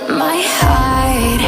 My heart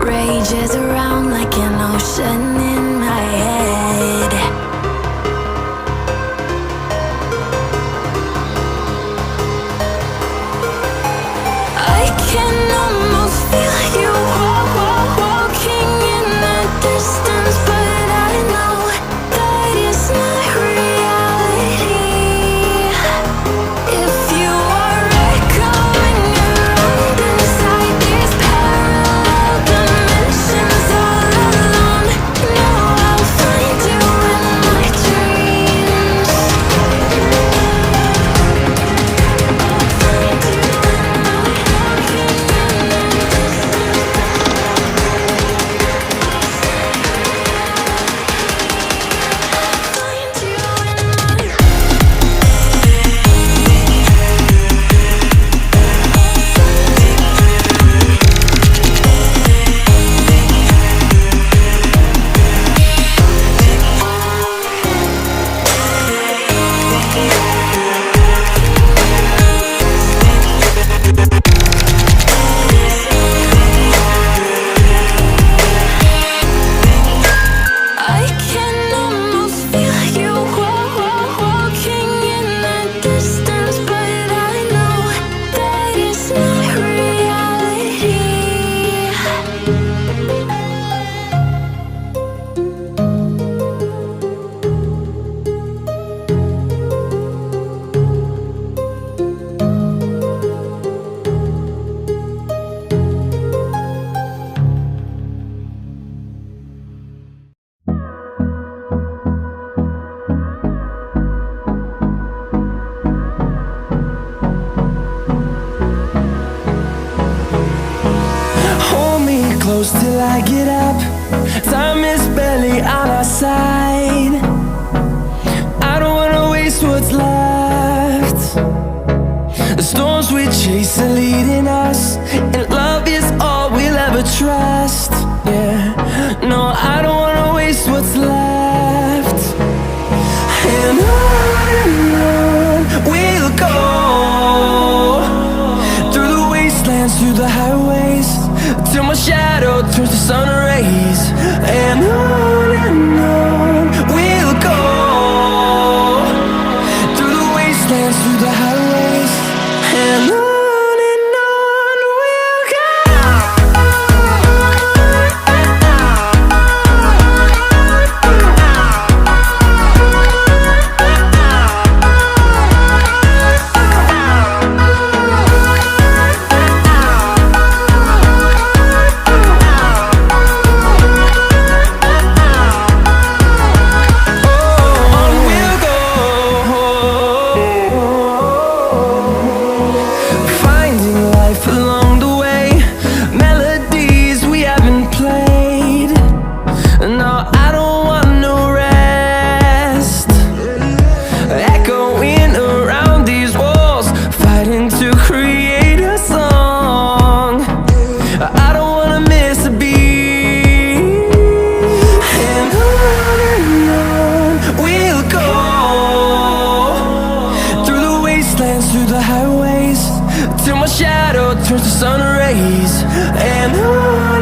rages around like an ocean in my head. I can almost feel you walking in the distance, but I know that it's not reality. If you are echoing around inside these parallel dimensions all alone, know I'll find you in my dreams. I'll find you in my walking in the distance. Find you in my I can almost feel you walking in the distance, but I know that it's not reality. Hold me close till I get up. Time is barely on our side. I don't wanna waste what's left. The storms we chase are leading us, and love is all we'll ever trust. Yeah, no, I don't wanna waste what's left. And on we'll go, through the wastelands, through the highways, till my shadow turns to sun rays. And on we'll go, through the wastelands, through the highways, and on we'll go. Finding life along the way, melodies we haven't played. No, I don't want no rest. Echoing around these walls, fighting to create a song. I don't wanna miss a beat. And on we'll go, through the wastelands, through the highways, till my shadow turns to sun rays. And on